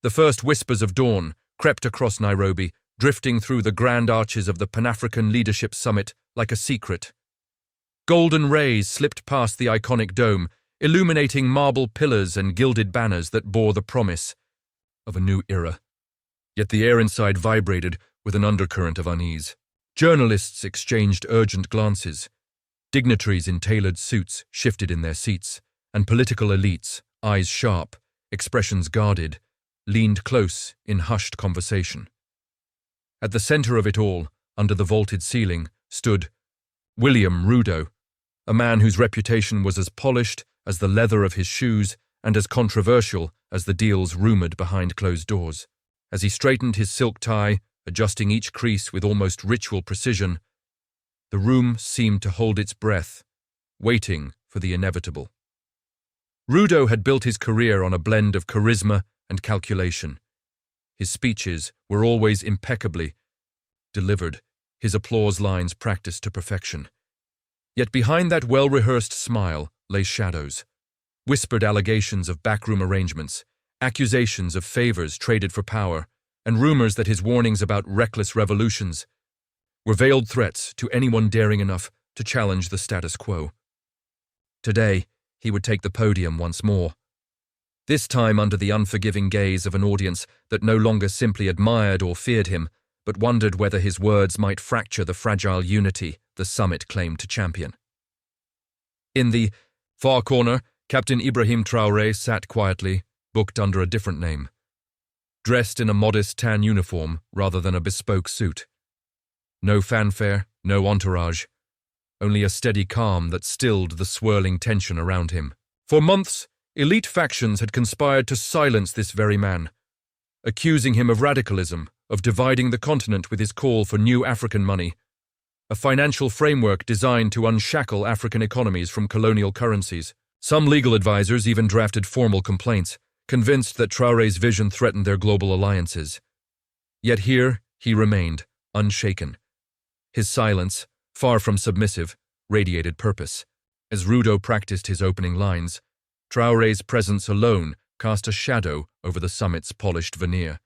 The first whispers of dawn crept across Nairobi, drifting through the grand arches of the Pan-African Leadership Summit like a secret. Golden rays slipped past the iconic dome, illuminating marble pillars and gilded banners that bore the promise of a new era. Yet the air inside vibrated with an undercurrent of unease. Journalists exchanged urgent glances. Dignitaries in tailored suits shifted in their seats, and political elites, eyes sharp, expressions guarded, leaned close in hushed conversation. At the center of it all, under the vaulted ceiling, stood William Rudo, a man whose reputation was as polished as the leather of his shoes and as controversial as the deals rumored behind closed doors. As he straightened his silk tie, adjusting each crease with almost ritual precision, the room seemed to hold its breath, waiting for the inevitable. Rudo had built his career on a blend of charisma and calculation. His speeches were always impeccably delivered, his applause lines practiced to perfection. Yet behind that well-rehearsed smile lay shadows, whispered allegations of backroom arrangements, accusations of favors traded for power, and rumors that his warnings about reckless revolutions were veiled threats to anyone daring enough to challenge the status quo. Today, he would take the podium once more, this time under the unforgiving gaze of an audience that no longer simply admired or feared him, but wondered whether his words might fracture the fragile unity the summit claimed to champion. In the far corner, Captain Ibrahim Traoré sat quietly, booked under a different name, dressed in a modest tan uniform rather than a bespoke suit. No fanfare, no entourage, only a steady calm that stilled the swirling tension around him. For months, elite factions had conspired to silence this very man, accusing him of radicalism, of dividing the continent with his call for new African money, a financial framework designed to unshackle African economies from colonial currencies. Some legal advisors even drafted formal complaints, convinced that Traoré's vision threatened their global alliances. Yet here he remained, unshaken. His silence, far from submissive, radiated purpose. As Rudo practiced his opening lines, Traoré's presence alone cast a shadow over the summit's polished veneer,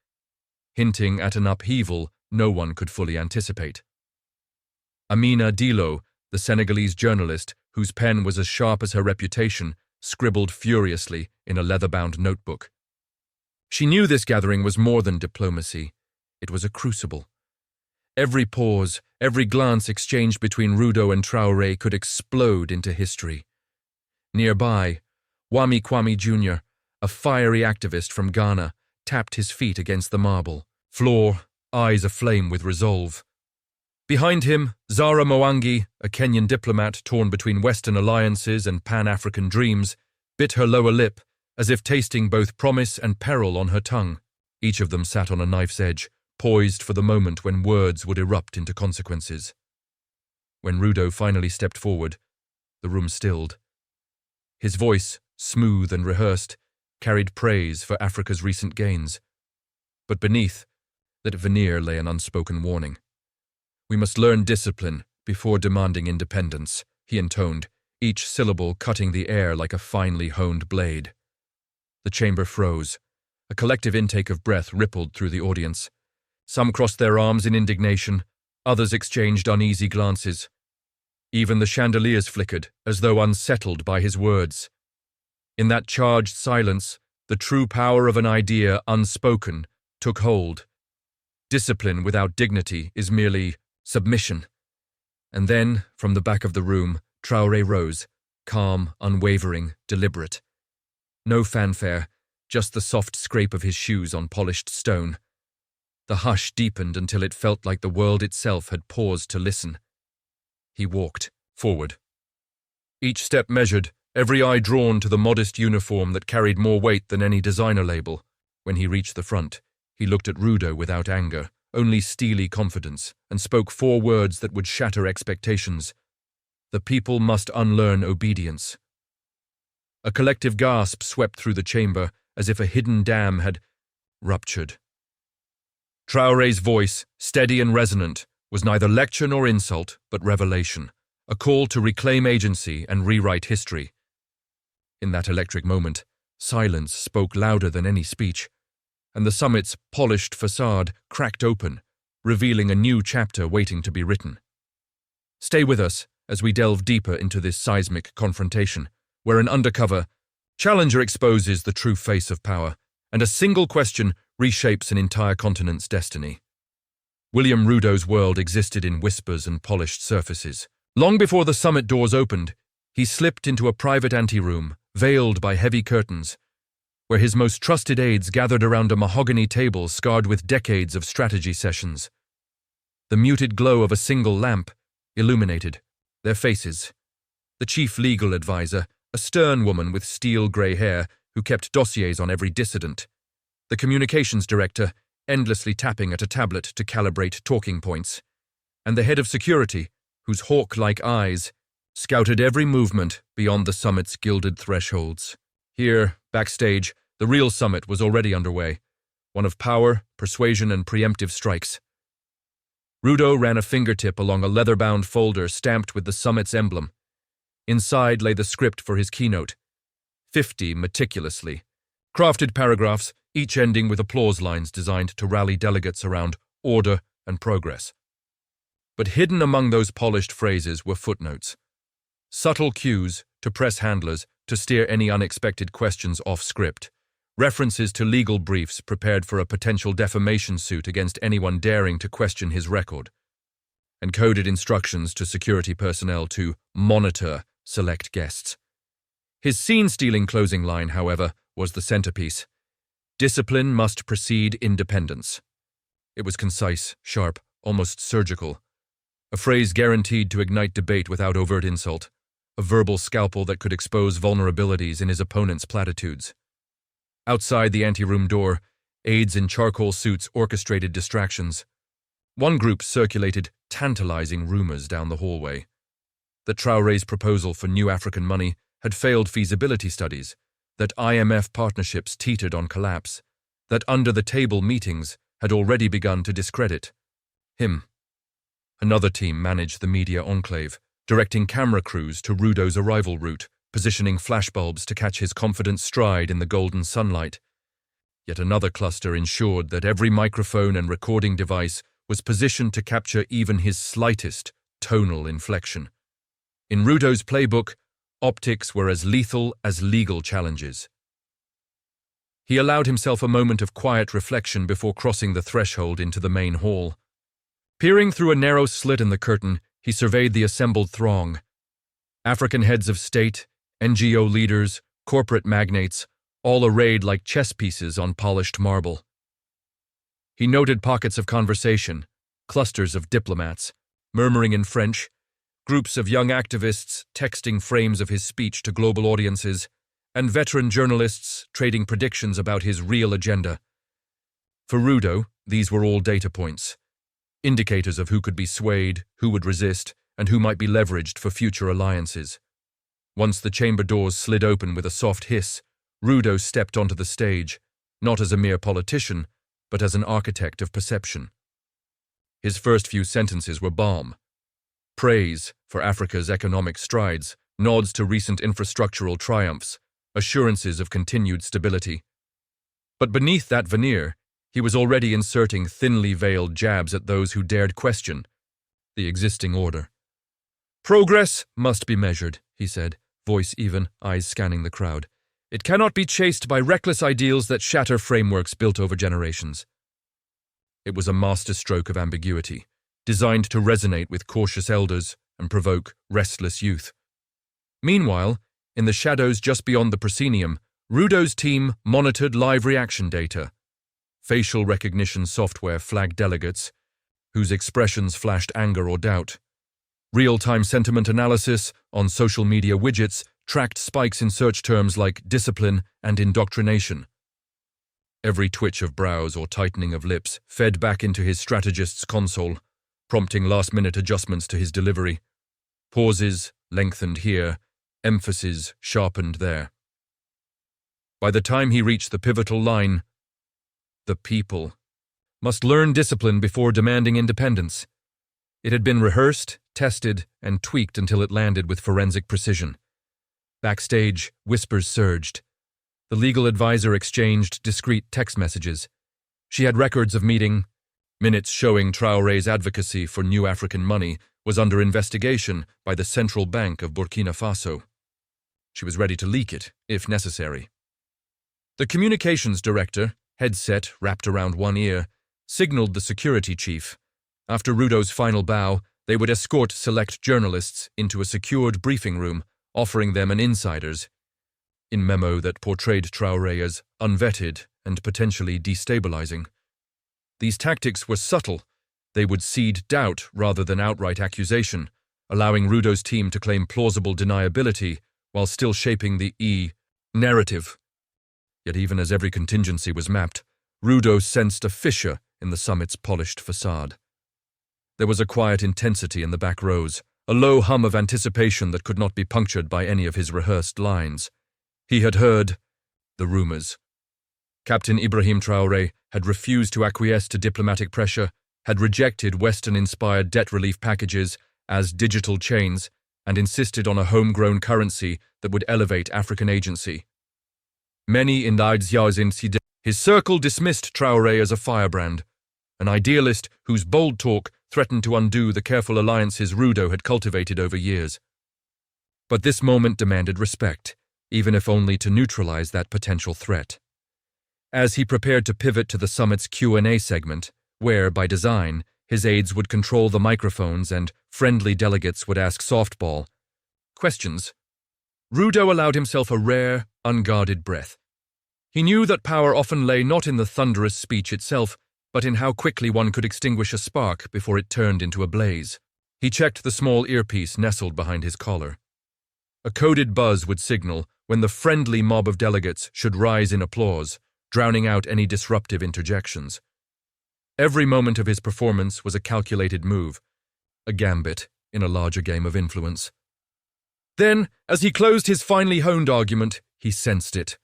hinting at an upheaval no one could fully anticipate. Amina Dilo, the Senegalese journalist, whose pen was as sharp as her reputation, scribbled furiously in a leather-bound notebook. She knew this gathering was more than diplomacy. It was a crucible. Every pause, every glance exchanged between Rudo and Traoré could explode into history. Nearby, Wami Kwame Jr., a fiery activist from Ghana, tapped his feet against the marble floor, eyes aflame with resolve. Behind him, Zara Mwangi, a Kenyan diplomat torn between Western alliances and Pan-African dreams, bit her lower lip, as if tasting both promise and peril on her tongue. Each of them sat on a knife's edge, poised for the moment when words would erupt into consequences. When Rudo finally stepped forward, the room stilled. His voice, smooth and rehearsed, carried praise for Africa's recent gains. But beneath that veneer lay an unspoken warning. "We must learn discipline before demanding independence," he intoned, each syllable cutting the air like a finely honed blade. The chamber froze. A collective intake of breath rippled through the audience. Some crossed their arms in indignation, others exchanged uneasy glances. Even the chandeliers flickered, as though unsettled by his words. In that charged silence, the true power of an idea unspoken took hold. Discipline without dignity is merely submission. And then, from the back of the room, Traoré rose, calm, unwavering, deliberate. No fanfare, just the soft scrape of his shoes on polished stone. The hush deepened until it felt like the world itself had paused to listen. He walked forward. Each step measured, every eye drawn to the modest uniform that carried more weight than any designer label. When he reached the front, he looked at Rudo without anger, only steely confidence, and spoke 4 words that would shatter expectations. The people must unlearn obedience. A collective gasp swept through the chamber, as if a hidden dam had ruptured. Traoré's voice, steady and resonant, was neither lecture nor insult, but revelation, a call to reclaim agency and rewrite history. In that electric moment, silence spoke louder than any speech. and the summit's polished facade cracked open, revealing a new chapter waiting to be written. Stay with us as we delve deeper into this seismic confrontation, where an undercover challenger exposes the true face of power, and a single question reshapes an entire continent's destiny. William Rudo's world existed in whispers and polished surfaces. Long before the summit doors opened, he slipped into a private anteroom, veiled by heavy curtains, where his most trusted aides gathered around a mahogany table scarred with decades of strategy sessions. The muted glow of a single lamp illuminated their faces. The chief legal advisor, a stern woman with steel-grey hair who kept dossiers on every dissident. The communications director, endlessly tapping at a tablet to calibrate talking points. And the head of security, whose hawk-like eyes scouted every movement beyond the summit's gilded thresholds. Here, backstage, the real summit was already underway, one of power, persuasion, and preemptive strikes. Rudo ran a fingertip along a leather-bound folder stamped with the summit's emblem. Inside lay the script for his keynote, 50 meticulously crafted paragraphs, each ending with applause lines designed to rally delegates around order and progress. But hidden among those polished phrases were footnotes, subtle cues to press handlers to steer any unexpected questions off script, references to legal briefs prepared for a potential defamation suit against anyone daring to question his record, and coded instructions to security personnel to monitor select guests. His scene-stealing closing line, however, was the centerpiece. Discipline must precede independence. It was concise, sharp, almost surgical. A phrase guaranteed to ignite debate without overt insult. A verbal scalpel that could expose vulnerabilities in his opponent's platitudes. Outside the anteroom door, aides in charcoal suits orchestrated distractions. One group circulated tantalizing rumors down the hallway. That Traore's proposal for new African money had failed feasibility studies, that IMF partnerships teetered on collapse, that under-the-table meetings had already begun to discredit him. Another team managed the media enclave, directing camera crews to Rudo's arrival route, positioning flashbulbs to catch his confident stride in the golden sunlight. Yet another cluster ensured that every microphone and recording device was positioned to capture even his slightest tonal inflection. In Rudo's playbook, optics were as lethal as legal challenges. He allowed himself a moment of quiet reflection before crossing the threshold into the main hall. Peering through a narrow slit in the curtain, he surveyed the assembled throng. African heads of state, NGO leaders, corporate magnates, all arrayed like chess pieces on polished marble. He noted pockets of conversation, clusters of diplomats, murmuring in French, groups of young activists texting frames of his speech to global audiences, and veteran journalists trading predictions about his real agenda. For Rudo, these were all data points, indicators of who could be swayed, who would resist, and who might be leveraged for future alliances. Once the chamber doors slid open with a soft hiss, Rudo stepped onto the stage, not as a mere politician, but as an architect of perception. His first few sentences were balm. Praise for Africa's economic strides, nods to recent infrastructural triumphs, assurances of continued stability. But beneath that veneer, he was already inserting thinly veiled jabs at those who dared question the existing order. Progress must be measured, he said, voice even, eyes scanning the crowd. It cannot be chased by reckless ideals that shatter frameworks built over generations. It was a masterstroke of ambiguity, designed to resonate with cautious elders and provoke restless youth. Meanwhile, in the shadows just beyond the proscenium, Rudo's team monitored live reaction data. Facial recognition software flagged delegates, whose expressions flashed anger or doubt. Real-time sentiment analysis on social media widgets tracked spikes in search terms like discipline and indoctrination. Every twitch of brows or tightening of lips fed back into his strategist's console, prompting last-minute adjustments to his delivery. Pauses lengthened here, emphasis sharpened there. By the time he reached the pivotal line, the people must learn discipline before demanding independence. It had been rehearsed, tested, and tweaked until it landed with forensic precision. Backstage, whispers surged. The legal advisor exchanged discreet text messages, She had records of minutes showing Traoré's advocacy for new African money was under investigation by the Central Bank of Burkina Faso. She was ready to leak it, if necessary. The communications director, headset wrapped around one ear, signaled the security chief. After Rudo's final bow, they would escort select journalists into a secured briefing room, offering them an insider's in memo that portrayed Traoré as unvetted and potentially destabilizing. These tactics were subtle. They would seed doubt rather than outright accusation, allowing Rudo's team to claim plausible deniability while still shaping the narrative. Yet even as every contingency was mapped, Rudo sensed a fissure in the summit's polished facade. There was a quiet intensity in the back rows, a low hum of anticipation that could not be punctured by any of his rehearsed lines. He had heard the rumors. Captain Ibrahim Traoré had refused to acquiesce to diplomatic pressure, had rejected Western-inspired debt relief packages as digital chains, and insisted on a homegrown currency that would elevate African agency. Many in his circle dismissed Traoré as a firebrand, an idealist whose bold talk threatened to undo the careful alliances Rudo had cultivated over years. But this moment demanded respect, even if only to neutralize that potential threat. As he prepared to pivot to the summit's Q&A segment, where, by design, his aides would control the microphones and friendly delegates would ask softball questions, Rudo allowed himself a rare, unguarded breath. He knew that power often lay not in the thunderous speech itself, but in how quickly one could extinguish a spark before it turned into a blaze. He checked the small earpiece nestled behind his collar. A coded buzz would signal when the friendly mob of delegates should rise in applause, drowning out any disruptive interjections. Every moment of his performance was a calculated move, a gambit in a larger game of influence. Then, as he closed his finely honed argument, he sensed it.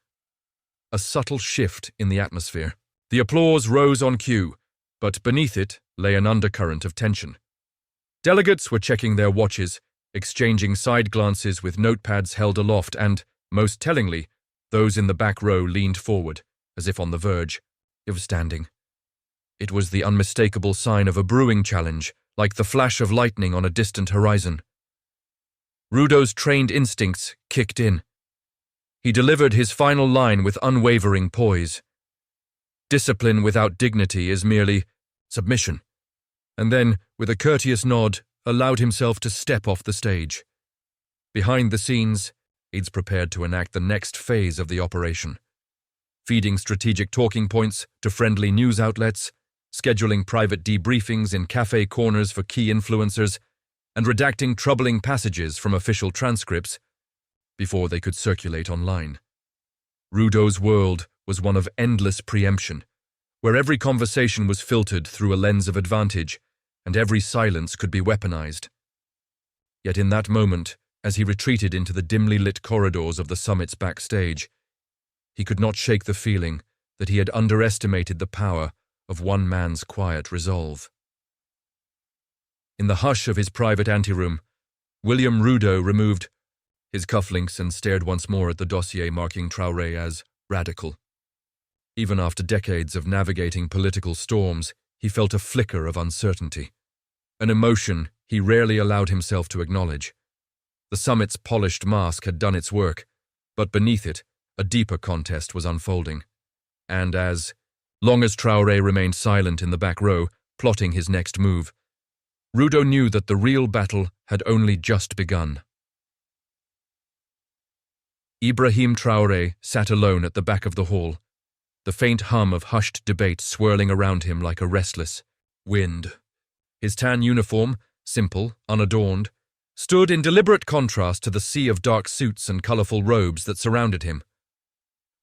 A subtle shift in the atmosphere. The applause rose on cue, but beneath it lay an undercurrent of tension. Delegates were checking their watches, exchanging side glances with notepads held aloft, and, most tellingly, those in the back row leaned forward, as if on the verge of standing. It was the unmistakable sign of a brewing challenge, like the flash of lightning on a distant horizon. Rudo's trained instincts kicked in. He delivered his final line with unwavering poise. Discipline without dignity is merely submission. And then, with a courteous nod, allowed himself to step off the stage. Behind the scenes, aides prepared to enact the next phase of the operation, feeding strategic talking points to friendly news outlets, scheduling private debriefings in cafe corners for key influencers, and redacting troubling passages from official transcripts before they could circulate online. Rudo's world was one of endless preemption, where every conversation was filtered through a lens of advantage, and every silence could be weaponized. Yet in that moment, as he retreated into the dimly lit corridors of the summit's backstage, he could not shake the feeling that he had underestimated the power of one man's quiet resolve. In the hush of his private anteroom, William Rudo removed his cufflinks and stared once more at the dossier marking Traoré as radical. Even after decades of navigating political storms, he felt a flicker of uncertainty, an emotion he rarely allowed himself to acknowledge. The summit's polished mask had done its work, but beneath it, a deeper contest was unfolding. And long as Traoré remained silent in the back row, plotting his next move, Rudo knew that the real battle had only just begun. Ibrahim Traoré sat alone at the back of the hall, the faint hum of hushed debate swirling around him like a restless wind. His tan uniform, simple, unadorned, stood in deliberate contrast to the sea of dark suits and colorful robes that surrounded him.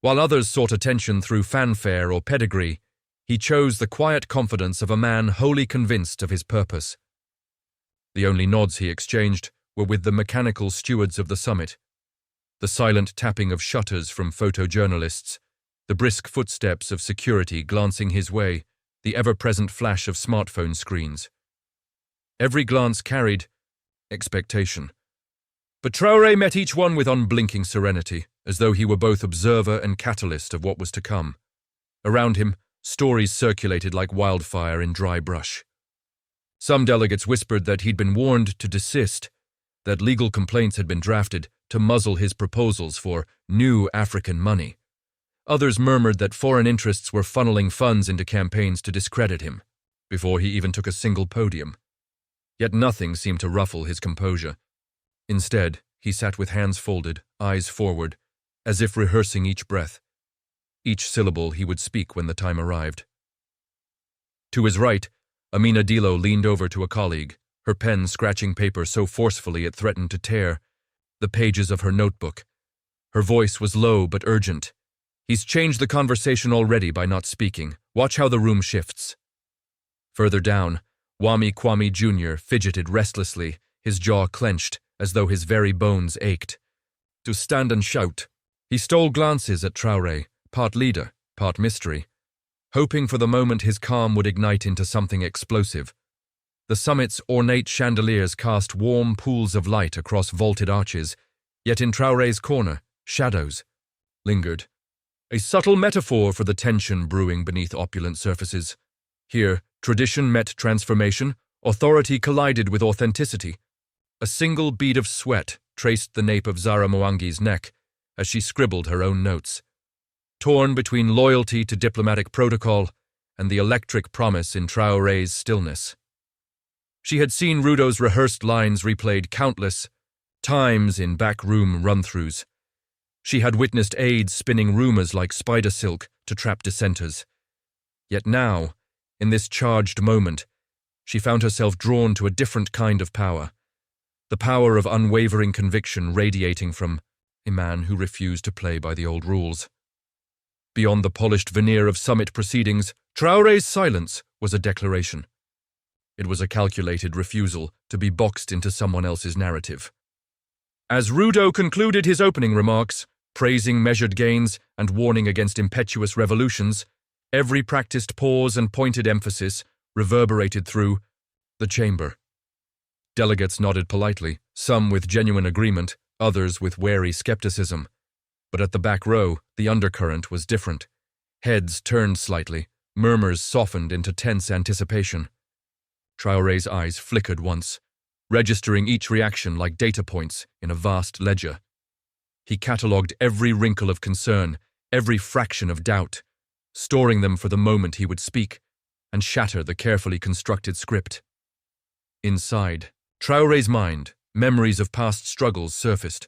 While others sought attention through fanfare or pedigree, he chose the quiet confidence of a man wholly convinced of his purpose. The only nods he exchanged were with the mechanical stewards of the summit, the silent tapping of shutters from photojournalists, the brisk footsteps of security glancing his way, the ever-present flash of smartphone screens. Every glance carried expectation. But Traoré met each one with unblinking serenity, as though he were both observer and catalyst of what was to come. Around him, Stories circulated like wildfire in dry brush. Some delegates whispered that he'd been warned to desist, that legal complaints had been drafted to muzzle his proposals for new African money. Others murmured that foreign interests were funneling funds into campaigns to discredit him, before he even took a single podium. Yet nothing seemed to ruffle his composure. Instead, he sat with hands folded, eyes forward, as if rehearsing each breath, each syllable he would speak when the time arrived. To his right, Amina Dilo leaned over to a colleague, her pen scratching paper so forcefully it threatened to tear the pages of her notebook. Her voice was low but urgent. "He's changed the conversation already by not speaking. Watch how the room shifts." Further down, Wami Kwame Jr. fidgeted restlessly, his jaw clenched, as though his very bones ached. To stand and shout. He stole glances at Traore, part leader, part mystery, hoping for the moment his calm would ignite into something explosive. The summit's ornate chandeliers cast warm pools of light across vaulted arches, yet in Traore's corner, shadows lingered. A subtle metaphor for the tension brewing beneath opulent surfaces. Here, tradition met transformation, authority collided with authenticity. A single bead of sweat traced the nape of Zara Mwangi's neck as she scribbled her own notes, torn between loyalty to diplomatic protocol and the electric promise in Traore's stillness. She had seen Rudo's rehearsed lines replayed countless times in backroom run-throughs. She had witnessed aides spinning rumors like spider silk to trap dissenters. Yet now, in this charged moment, she found herself drawn to a different kind of power, the power of unwavering conviction radiating from a man who refused to play by the old rules. Beyond the polished veneer of summit proceedings, Traore's silence was a declaration. It was a calculated refusal to be boxed into someone else's narrative. As Rudo concluded his opening remarks, praising measured gains and warning against impetuous revolutions, every practiced pause and pointed emphasis reverberated through the chamber. Delegates nodded politely, some with genuine agreement, others with wary skepticism. But at the back row, the undercurrent was different. Heads turned slightly, murmurs softened into tense anticipation. Traore's eyes flickered once, registering each reaction like data points in a vast ledger. He catalogued every wrinkle of concern, every fraction of doubt, storing them for the moment he would speak and shatter the carefully constructed script. Inside, Traore's mind, memories of past struggles surfaced.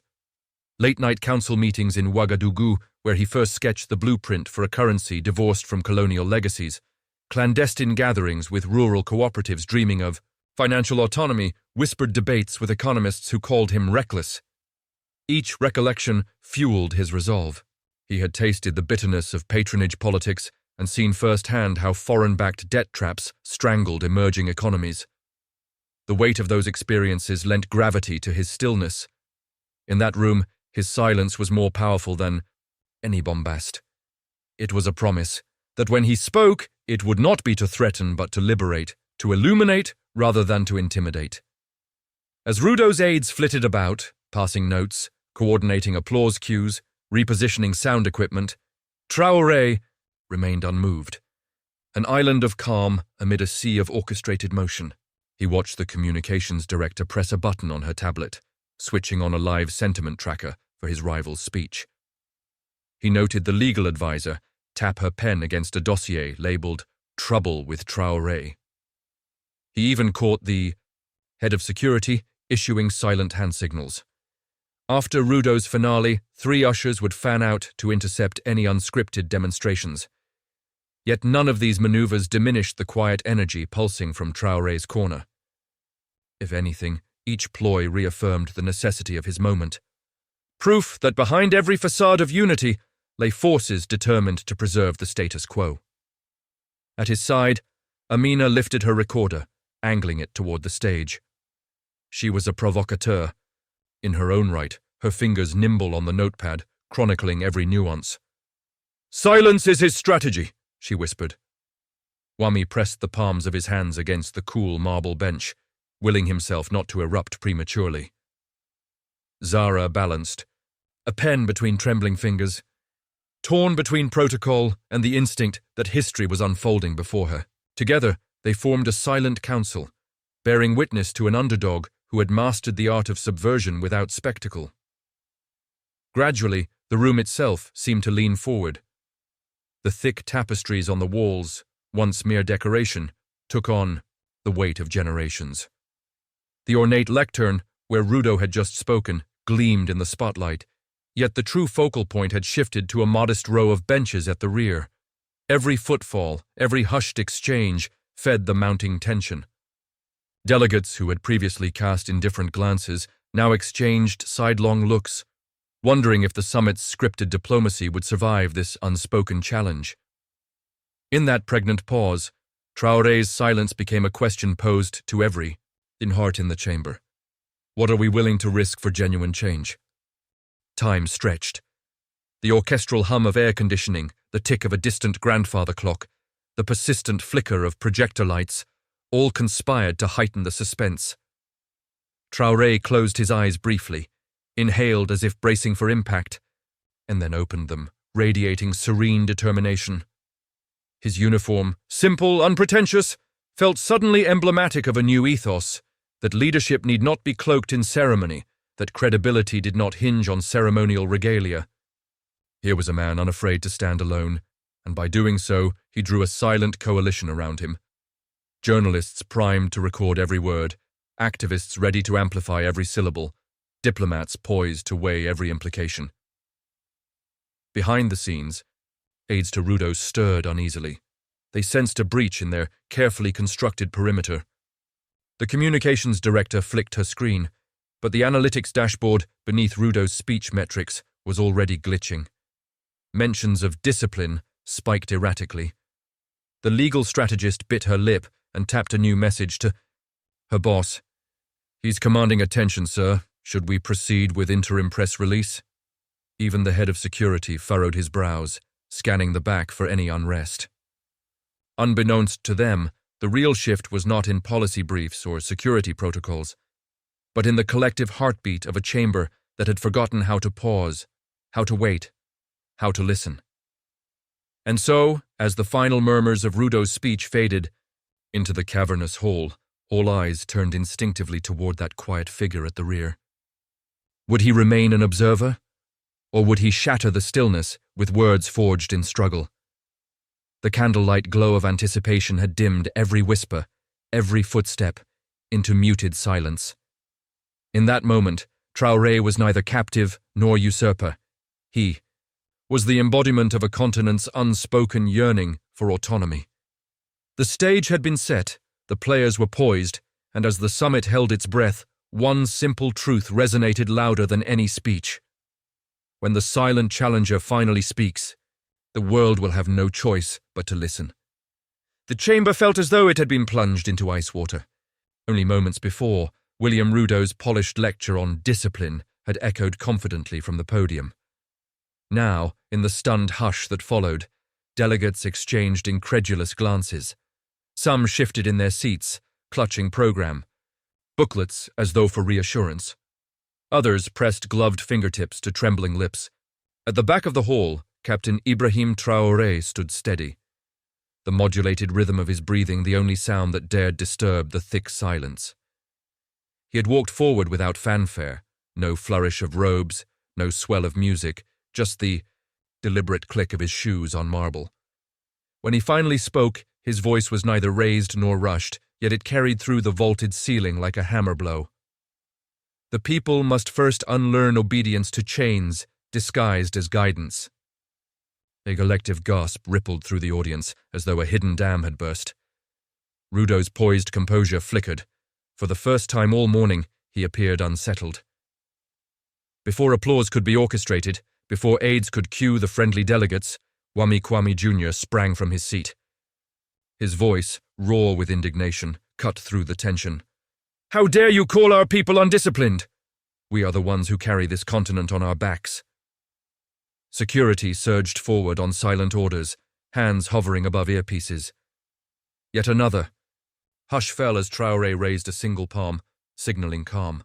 Late-night council meetings in Ouagadougou, where he first sketched the blueprint for a currency divorced from colonial legacies, clandestine gatherings with rural cooperatives dreaming of financial autonomy, whispered debates with economists who called him reckless. Each recollection fueled his resolve. He had tasted the bitterness of patronage politics and seen firsthand how foreign-backed debt traps strangled emerging economies. The weight of those experiences lent gravity to his stillness. In that room, his silence was more powerful than any bombast. It was a promise that when he spoke, it would not be to threaten but to liberate, to illuminate rather than to intimidate. As Rudo's aides flitted about, passing notes, coordinating applause cues, repositioning sound equipment, Traore remained unmoved, an island of calm amid a sea of orchestrated motion. He watched the communications director press a button on her tablet, switching on a live sentiment tracker for his rival's speech. He noted the legal advisor tap her pen against a dossier labeled "Trouble with Traore." He even caught the head of security issuing silent hand signals. After Rudo's finale, 3 ushers would fan out to intercept any unscripted demonstrations. Yet none of these maneuvers diminished the quiet energy pulsing from Traore's corner. If anything, each ploy reaffirmed the necessity of his moment. Proof that behind every facade of unity lay forces determined to preserve the status quo. At his side, Amina lifted her recorder, angling it toward the stage. She was a provocateur. In her own right, her fingers nimble on the notepad, chronicling every nuance. "Silence is his strategy," she whispered. Wami pressed the palms of his hands against the cool marble bench, willing himself not to erupt prematurely. Zara balanced, a pen between trembling fingers. torn between protocol and the instinct that history was unfolding before her. Together, they formed a silent council, bearing witness to an underdog who had mastered the art of subversion without spectacle. Gradually, the room itself seemed to lean forward. The thick tapestries on the walls, once mere decoration, took on the weight of generations. The ornate lectern, where Rudo had just spoken, gleamed in the spotlight, yet the true focal point had shifted to a modest row of benches at the rear. Every footfall, every hushed exchange, fed the mounting tension. Delegates who had previously cast indifferent glances now exchanged sidelong looks, wondering if the summit's scripted diplomacy would survive this unspoken challenge. In that pregnant pause, Traoré's silence became a question posed to every heart in the chamber. What are we willing to risk for genuine change? Time stretched. The orchestral hum of air conditioning, the tick of a distant grandfather clock, the persistent flicker of projector lights, all conspired to heighten the suspense. Traoré closed his eyes briefly, inhaled as if bracing for impact, and then opened them, radiating serene determination. His uniform, simple, unpretentious, felt suddenly emblematic of a new ethos, that leadership need not be cloaked in ceremony, that credibility did not hinge on ceremonial regalia. Here was a man unafraid to stand alone, and by doing so, he drew a silent coalition around him. Journalists primed to record every word, activists ready to amplify every syllable, diplomats poised to weigh every implication. Behind the scenes, aides to Rudo stirred uneasily. They sensed a breach in their carefully constructed perimeter. The communications director flicked her screen, but the analytics dashboard beneath Rudo's speech metrics was already glitching. Mentions of discipline spiked erratically. The legal strategist bit her lip and tapped a new message to her boss. He's commanding attention, sir. Should we proceed with interim press release? Even the head of security furrowed his brows, scanning the back for any unrest. Unbeknownst to them, the real shift was not in policy briefs or security protocols, but in the collective heartbeat of a chamber that had forgotten how to pause, how to wait, how to listen. And so, as the final murmurs of Rudo's speech faded into the cavernous hall, all eyes turned instinctively toward that quiet figure at the rear. Would he remain an observer, or would he shatter the stillness with words forged in struggle? The candlelight glow of anticipation had dimmed every whisper, every footstep, into muted silence. In that moment, Traoré was neither captive nor usurper. He was the embodiment of a continent's unspoken yearning for autonomy. The stage had been set, the players were poised, and as the summit held its breath, one simple truth resonated louder than any speech. When the silent challenger finally speaks, the world will have no choice but to listen. The chamber felt as though it had been plunged into ice water. Only moments before, William Rudo's polished lecture on discipline had echoed confidently from the podium. Now, in the stunned hush that followed, delegates exchanged incredulous glances. Some shifted in their seats, clutching program, booklets as though for reassurance. Others pressed gloved fingertips to trembling lips. At the back of the hall, Captain Ibrahim Traoré stood steady, the modulated rhythm of his breathing the only sound that dared disturb the thick silence. He had walked forward without fanfare, no flourish of robes, no swell of music, just the deliberate click of his shoes on marble. When he finally spoke, his voice was neither raised nor rushed, yet it carried through the vaulted ceiling like a hammer blow. The people must first unlearn obedience to chains disguised as guidance. A collective gasp rippled through the audience as though a hidden dam had burst. Rudo's poised composure flickered. For the first time all morning, he appeared unsettled. Before applause could be orchestrated, before aides could cue the friendly delegates, Wami Kwame Jr. sprang from his seat. His voice, raw with indignation, cut through the tension. "How dare you call our people undisciplined? We are the ones who carry this continent on our backs." Security surged forward on silent orders, hands hovering above earpieces. Yet another. Hush fell as Traoré raised a single palm, signaling calm.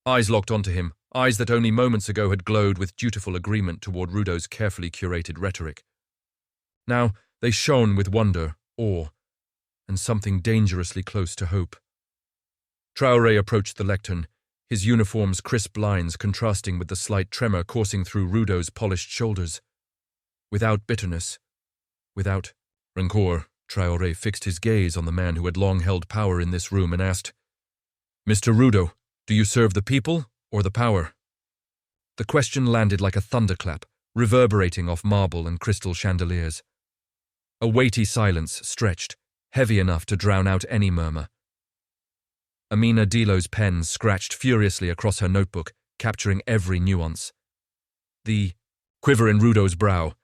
Eyes locked onto him, eyes that only moments ago had glowed with dutiful agreement toward Rudo's carefully curated rhetoric. Now they shone with wonder, awe, and something dangerously close to hope. Traore approached the lectern, his uniform's crisp lines contrasting with the slight tremor coursing through Rudo's polished shoulders. Without bitterness, without rancor, Traore fixed his gaze on the man who had long held power in this room and asked, "Mr. Rudo, do you serve the people or the power?" The question landed like a thunderclap, reverberating off marble and crystal chandeliers. A weighty silence stretched, heavy enough to drown out any murmur. Amina Dilo's pen scratched furiously across her notebook, capturing every nuance. The quiver in Rudo's brow,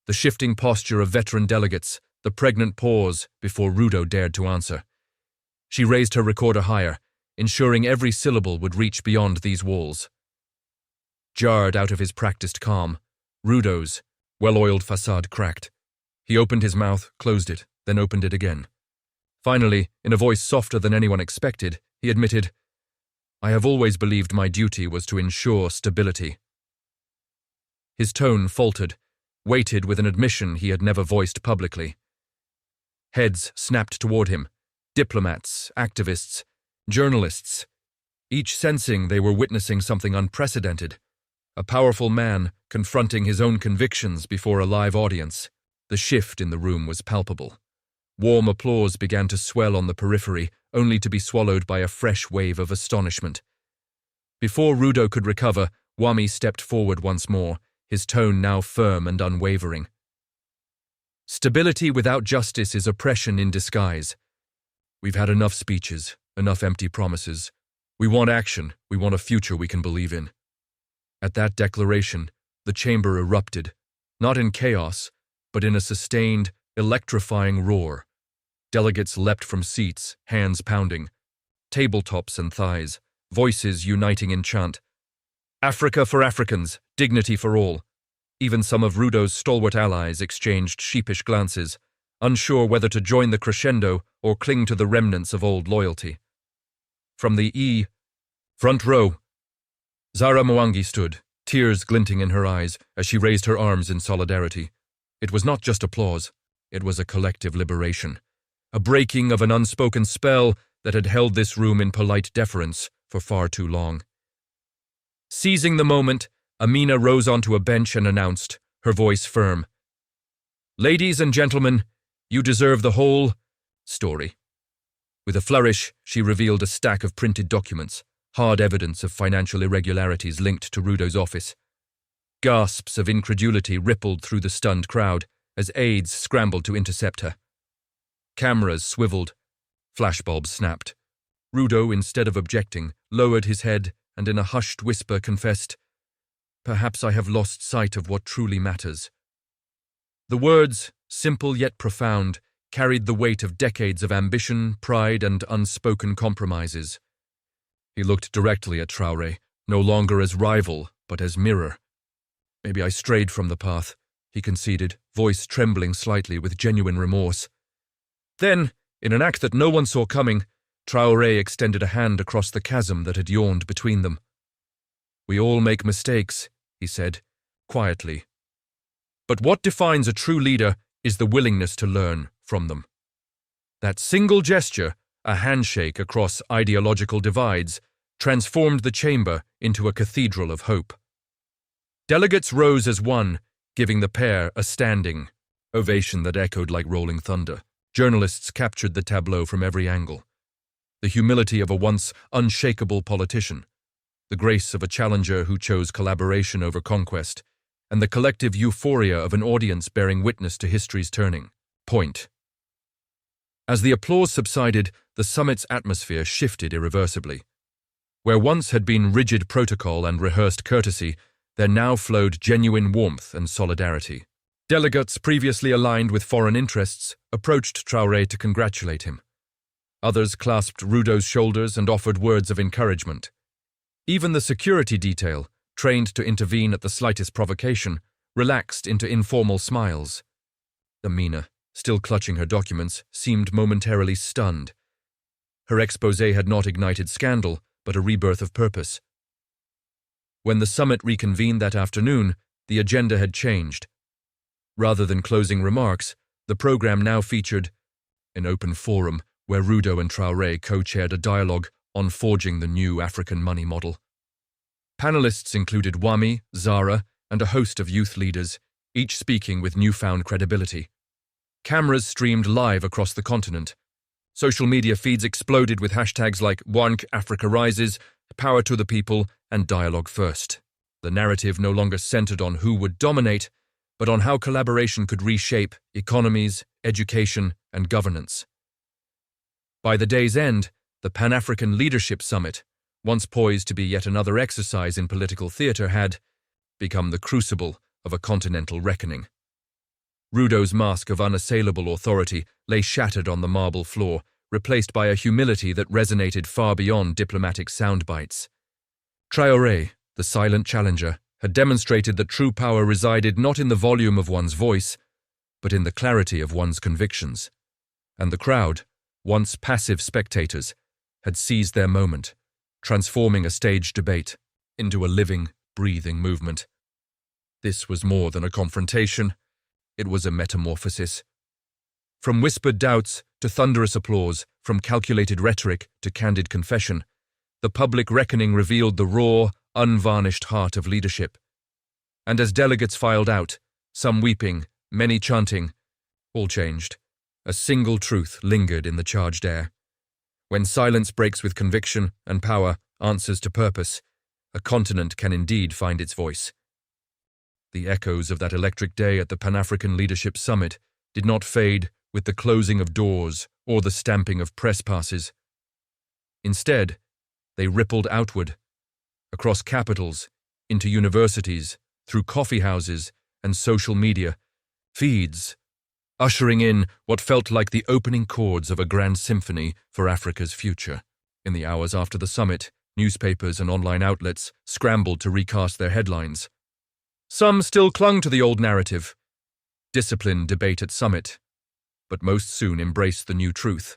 the shifting posture of veteran delegates, the pregnant pause before Rudo dared to answer. She raised her recorder higher, ensuring every syllable would reach beyond these walls. Jarred out of his practiced calm, Rudo's well-oiled facade cracked. He opened his mouth, closed it, then opened it again. Finally, in a voice softer than anyone expected, he admitted, "I have always believed my duty was to ensure stability." His tone faltered, weighted with an admission he had never voiced publicly. Heads snapped toward him, diplomats, activists, journalists, each sensing they were witnessing something unprecedented. A powerful man confronting his own convictions before a live audience. The shift in the room was palpable. Warm applause began to swell on the periphery, only to be swallowed by a fresh wave of astonishment. Before Rudo could recover, Wami stepped forward once more, his tone now firm and unwavering. "Stability without justice is oppression in disguise. We've had enough speeches, enough empty promises. We want action, we want a future we can believe in." At that declaration, the chamber erupted, not in chaos, but in a sustained, electrifying roar. Delegates leapt from seats, hands pounding, tabletops and thighs, voices uniting in chant. "Africa for Africans, dignity for all." Even some of Rudo's stalwart allies exchanged sheepish glances, unsure whether to join the crescendo or cling to the remnants of old loyalty. From the front row, Zara Mwangi stood, tears glinting in her eyes as she raised her arms in solidarity. It was not just applause, it was a collective liberation, a breaking of an unspoken spell that had held this room in polite deference for far too long. Seizing the moment, Amina rose onto a bench and announced, her voice firm, "Ladies and gentlemen, you deserve the whole story." With a flourish, she revealed a stack of printed documents, hard evidence of financial irregularities linked to Rudo's office. Gasps of incredulity rippled through the stunned crowd as aides scrambled to intercept her. Cameras swiveled, flashbulbs snapped. Rudo, instead of objecting, lowered his head and in a hushed whisper confessed, "Perhaps I have lost sight of what truly matters." The words, simple yet profound, carried the weight of decades of ambition, pride, and unspoken compromises. He looked directly at Traore, no longer as rival, but as mirror. "Maybe I strayed from the path," he conceded, voice trembling slightly with genuine remorse. Then, in an act that no one saw coming, Traore extended a hand across the chasm that had yawned between them. "We all make mistakes," he said, quietly. "But what defines a true leader is the willingness to learn from them." That single gesture, a handshake across ideological divides, transformed the chamber into a cathedral of hope. Delegates rose as one, giving the pair a standing ovation that echoed like rolling thunder. Journalists captured the tableau from every angle. The humility of a once unshakable politician, the grace of a challenger who chose collaboration over conquest, and the collective euphoria of an audience bearing witness to history's turning point. As the applause subsided, the summit's atmosphere shifted irreversibly. Where once had been rigid protocol and rehearsed courtesy, there now flowed genuine warmth and solidarity. Delegates previously aligned with foreign interests approached Traore to congratulate him. Others clasped Rudo's shoulders and offered words of encouragement. Even the security detail, trained to intervene at the slightest provocation, relaxed into informal smiles. Amina, still clutching her documents, seemed momentarily stunned. Her exposé had not ignited scandal, but a rebirth of purpose. When the summit reconvened that afternoon, the agenda had changed. Rather than closing remarks, the program now featured an open forum where Rudo and Traore co-chaired a dialogue on forging the new African money model. Panelists included Wami, Zara, and a host of youth leaders, each speaking with newfound credibility. Cameras streamed live across the continent. Social media feeds exploded with hashtags like Wank Africa Rises, Power to the People, and Dialogue First. The narrative no longer centered on who would dominate, but on how collaboration could reshape economies, education, and governance. By the day's end, the Pan-African Leadership Summit, once poised to be yet another exercise in political theater, had become the crucible of a continental reckoning. Rudo's mask of unassailable authority lay shattered on the marble floor, replaced by a humility that resonated far beyond diplomatic soundbites. Traore, the silent challenger, had demonstrated that true power resided not in the volume of one's voice, but in the clarity of one's convictions. And the crowd, once passive spectators, had seized their moment, transforming a staged debate into a living, breathing movement. This was more than a confrontation. It was a metamorphosis. From whispered doubts to thunderous applause, from calculated rhetoric to candid confession, the public reckoning revealed the raw, unvarnished heart of leadership. And as delegates filed out, some weeping, many chanting, all changed. A single truth lingered in the charged air. When silence breaks with conviction and power answers to purpose, a continent can indeed find its voice. The echoes of that electric day at the Pan-African Leadership Summit did not fade with the closing of doors or the stamping of press passes. Instead, they rippled outward, across capitals, into universities, through coffee houses and social media feeds, ushering in what felt like the opening chords of a grand symphony for Africa's future. In the hours after the summit, newspapers and online outlets scrambled to recast their headlines. Some still clung to the old narrative, disciplined debate at summit, but most soon embraced the new truth.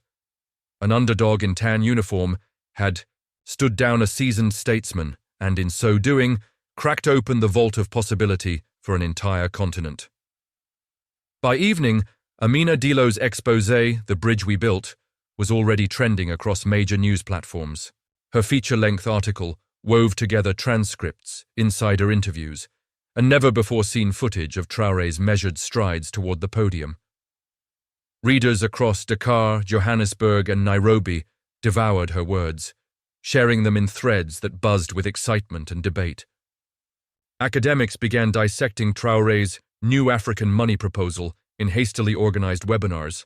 An underdog in tan uniform had stood down a seasoned statesman and, in so doing, cracked open the vault of possibility for an entire continent. By evening, Amina Diallo's exposé, The Bridge We Built, was already trending across major news platforms. Her feature-length article wove together transcripts, insider interviews, and never-before-seen footage of Traore's measured strides toward the podium. Readers across Dakar, Johannesburg, and Nairobi devoured her words, sharing them in threads that buzzed with excitement and debate. Academics began dissecting Traore's new African money proposal in hastily organized webinars,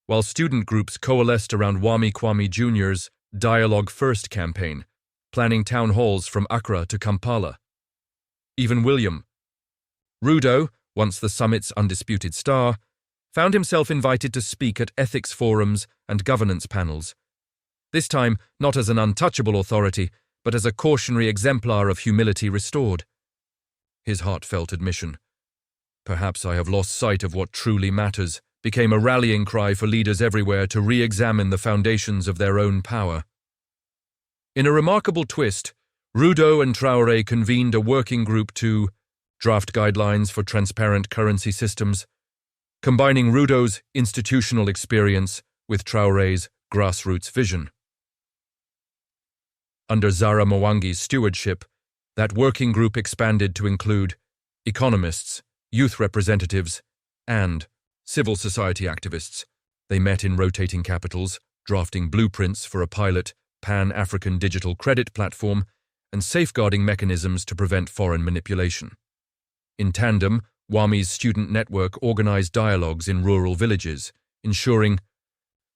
while student groups coalesced around Wami Kwame Jr.'s Dialogue First campaign, planning town halls from Accra to Kampala. Even William Rudo, once the summit's undisputed star, found himself invited to speak at ethics forums and governance panels, this time not as an untouchable authority, but as a cautionary exemplar of humility restored. His heartfelt admission, "Perhaps I have lost sight of what truly matters," became a rallying cry for leaders everywhere to re-examine the foundations of their own power. In a remarkable twist, Rudo and Traore convened a working group to draft guidelines for transparent currency systems, combining Rudo's institutional experience with Traore's grassroots vision. Under Zara Mwangi's stewardship, that working group expanded to include economists, youth representatives, and civil society activists. They met in rotating capitals, drafting blueprints for a pilot Pan-African digital credit platform and safeguarding mechanisms to prevent foreign manipulation. In tandem, Wami's student network organized dialogues in rural villages, ensuring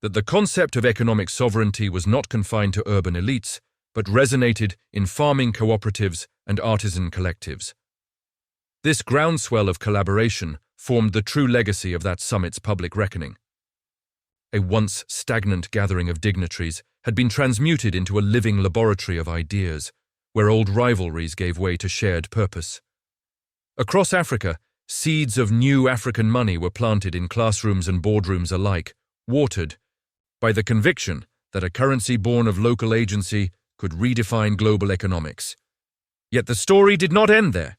that the concept of economic sovereignty was not confined to urban elites, but resonated in farming cooperatives and artisan collectives. This groundswell of collaboration formed the true legacy of that summit's public reckoning. A once stagnant gathering of dignitaries had been transmuted into a living laboratory of ideas, where old rivalries gave way to shared purpose. Across Africa, seeds of new African money were planted in classrooms and boardrooms alike, watered by the conviction that a currency born of local agency could redefine global economics. Yet the story did not end there.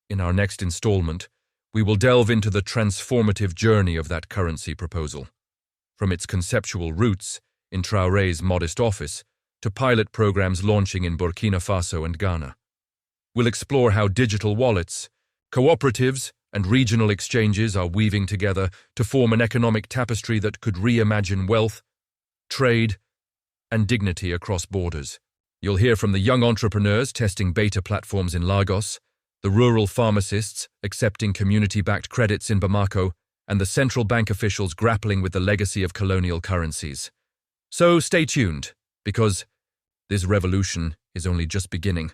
In our next installment, we will delve into the transformative journey of that currency proposal, from its conceptual roots in Traoré's modest office to pilot programs launching in Burkina Faso and Ghana. We'll explore how digital wallets, cooperatives, and regional exchanges are weaving together to form an economic tapestry that could reimagine wealth, trade, and dignity across borders. You'll hear from the young entrepreneurs testing beta platforms in Lagos, the rural pharmacists accepting community-backed credits in Bamako, and the central bank officials grappling with the legacy of colonial currencies. So stay tuned, because this revolution is only just beginning.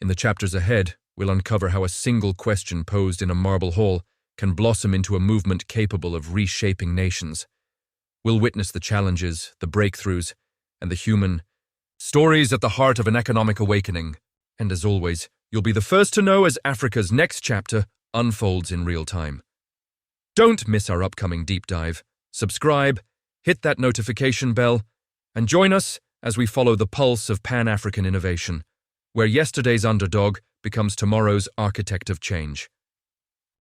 In the chapters ahead, we'll uncover how a single question posed in a marble hall can blossom into a movement capable of reshaping nations. We'll witness the challenges, the breakthroughs, and the human stories at the heart of an economic awakening. And as always, you'll be the first to know as Africa's next chapter unfolds in real time. Don't miss our upcoming deep dive. Subscribe, hit that notification bell, and join us as we follow the pulse of Pan-African innovation, where yesterday's underdog becomes tomorrow's architect of change.